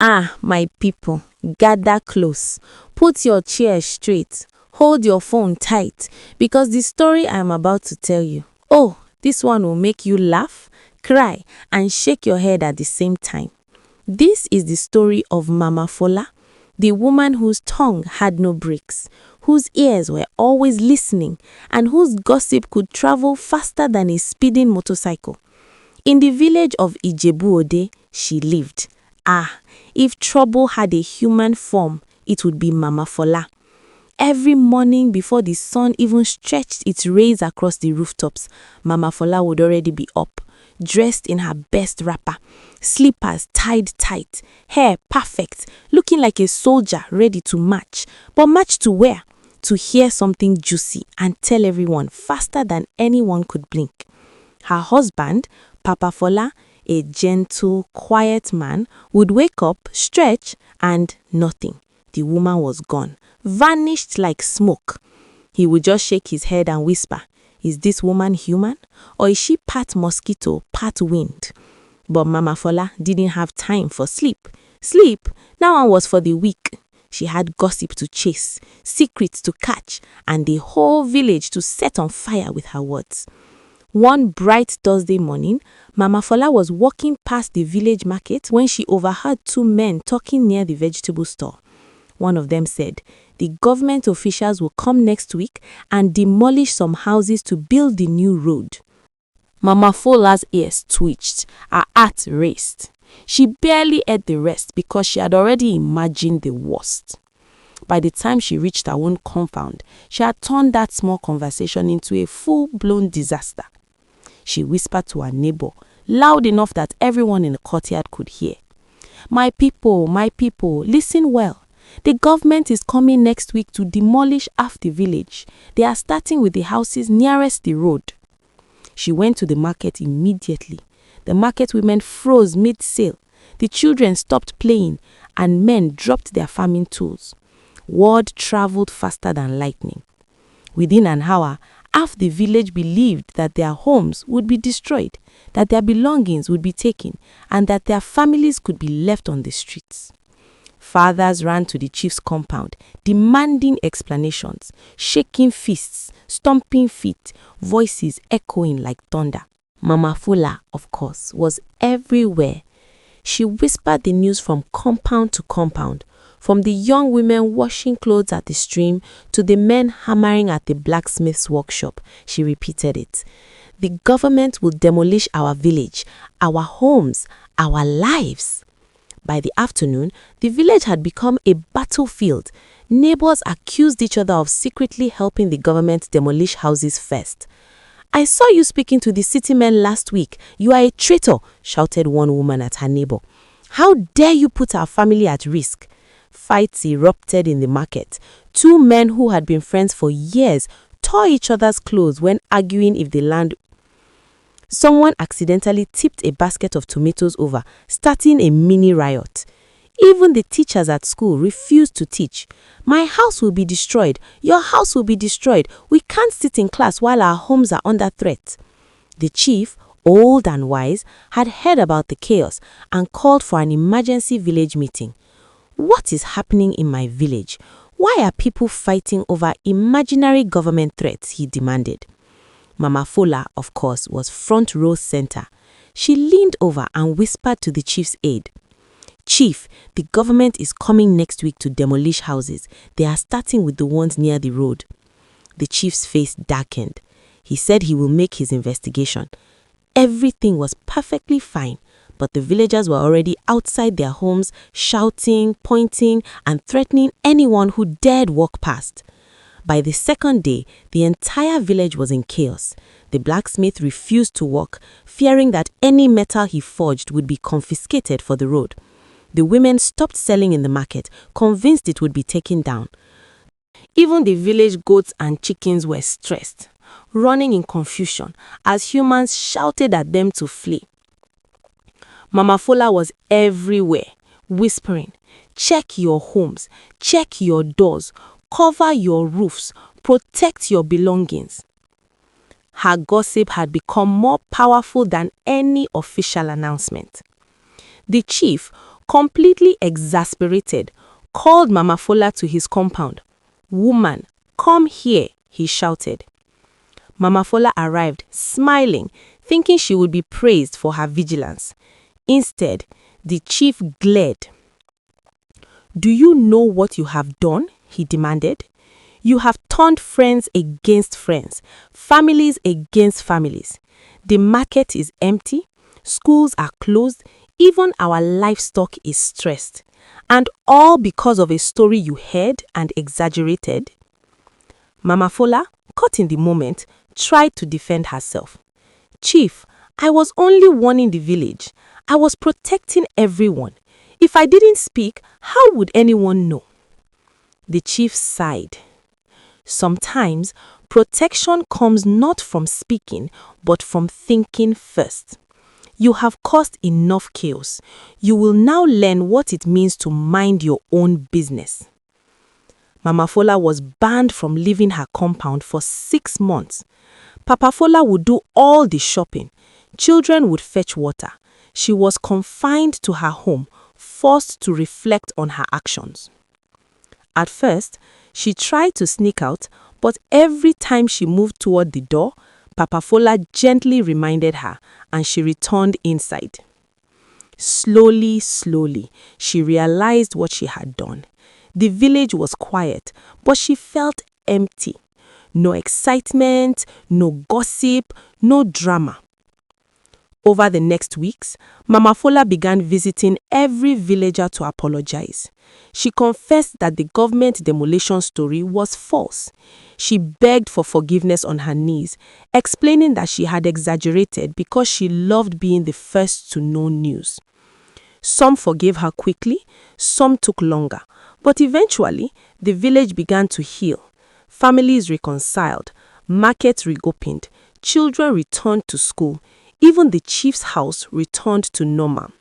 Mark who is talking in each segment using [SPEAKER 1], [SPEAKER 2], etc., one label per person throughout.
[SPEAKER 1] Ah, my people, gather close. Put your chair straight. Hold your phone tight because the story I am about to tell you, oh, this one will make you laugh, cry, and shake your head at the same time. This is the story of Mama Fola, the woman whose tongue had no brakes, whose ears were always listening, and whose gossip could travel faster than a speeding motorcycle. In the village of Ijebu-Ode, she lived. Ah, if trouble had a human form, it would be Mama Fola. Every morning before the sun even stretched its rays across the rooftops, Mama Fola would already be up, dressed in her best wrapper, slippers tied tight, hair perfect, looking like a soldier ready to march. But march to where? To hear something juicy and tell everyone faster than anyone could blink. Her husband, Papa Fola, a gentle, quiet man, would wake up, stretch, and nothing. The woman was gone, vanished like smoke. He would just shake his head and whisper, "Is this woman human? Or is she part mosquito, part wind?" But Mama Fola didn't have time for sleep. Sleep? That one was for the weak. She had gossip to chase, secrets to catch, and the whole village to set on fire with her words. One bright Thursday morning, Mama Fola was walking past the village market when she overheard two men talking near the vegetable store. One of them said, the government officials will come next week and demolish some houses to build the new road. Mama Fola's ears twitched, her heart raced. She barely heard the rest because she had already imagined the worst. By the time she reached her own compound, she had turned that small conversation into a full-blown disaster. She whispered to her neighbor, loud enough that everyone in the courtyard could hear. My people, listen well. The government is coming next week to demolish half the village. They are starting with the houses nearest the road." She went to the market immediately. The market women froze mid-sale. The children stopped playing, and men dropped their farming tools. Word traveled faster than lightning. Within an hour, half the village believed that their homes would be destroyed, that their belongings would be taken, and that their families could be left on the streets. Fathers ran to the chief's compound, demanding explanations, shaking fists, stomping feet, voices echoing like thunder. Mama Fola, of course, was everywhere. She whispered the news from compound to compound, from the young women washing clothes at the stream to the men hammering at the blacksmith's workshop. She repeated it. The government will demolish our village, our homes, our lives. By the afternoon, the village had become a battlefield. Neighbors accused each other of secretly helping the government demolish houses first. "I saw you speaking to the city men last week. You are a traitor," shouted one woman at her neighbor. "How dare you put our family at risk?" Fights erupted in the market. Two men who had been friends for years tore each other's clothes when arguing if the land. Someone accidentally tipped a basket of tomatoes over, starting a mini riot. Even the teachers at school refused to teach. "My house will be destroyed. Your house will be destroyed. We can't sit in class while our homes are under threat." The chief, old and wise, had heard about the chaos and called for an emergency village meeting. "What is happening in my village? Why are people fighting over imaginary government threats?" he demanded. Mama Fola, of course, was front row center. She leaned over and whispered to the chief's aide, "Chief, the government is coming next week to demolish houses. They are starting with the ones near the road." The chief's face darkened. He said he will make his investigation. Everything was perfectly fine, but the villagers were already outside their homes, shouting, pointing, and threatening anyone who dared walk past. By the second day, the entire village was in chaos. The blacksmith refused to work, fearing that any metal he forged would be confiscated for the road. The women stopped selling in the market, convinced it would be taken down. Even the village goats and chickens were stressed, running in confusion as humans shouted at them to flee. Mama Fola was everywhere, whispering, "Check your homes, check your doors, cover your roofs, protect your belongings." Her gossip had become more powerful than any official announcement. The chief, Completely exasperated, called Mama Fola to his compound. "Woman, come here," he shouted. Mama Fola arrived, smiling, thinking she would be praised for her vigilance. Instead, the chief glared. "Do you know what you have done?" he demanded. "You have turned friends against friends, families against families. The market is empty, schools are closed, even our livestock is stressed. And all because of a story you heard and exaggerated." Mama Fola, caught in the moment, tried to defend herself. "Chief, I was only warning the village. I was protecting everyone. If I didn't speak, how would anyone know?" The chief sighed. Sometimes, protection comes not from speaking, but from thinking first. You have caused enough chaos. You will now learn what it means to mind your own business. Mama Fola was banned from leaving her compound for 6 months. Papa Fola would do all the shopping. Children would fetch water. She was confined to her home, forced to reflect on her actions. At first, she tried to sneak out, but every time she moved toward the door, Papa Fola gently reminded her, and she returned inside. Slowly, she realized what she had done. The village was quiet, but she felt empty. No excitement, no gossip, no drama. Over the next weeks, Mama Fola began visiting every villager to apologize. She confessed that the government demolition story was false. She begged for forgiveness on her knees, explaining that she had exaggerated because she loved being the first to know news. Some forgave her quickly, some took longer, but eventually the village began to heal. Families reconciled, markets reopened, children returned to school. Even the chief's house returned to normal.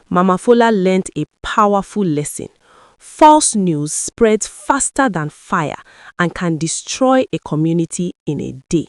[SPEAKER 1] Mama Fola learned a powerful lesson. False news spreads faster than fire and can destroy a community in a day.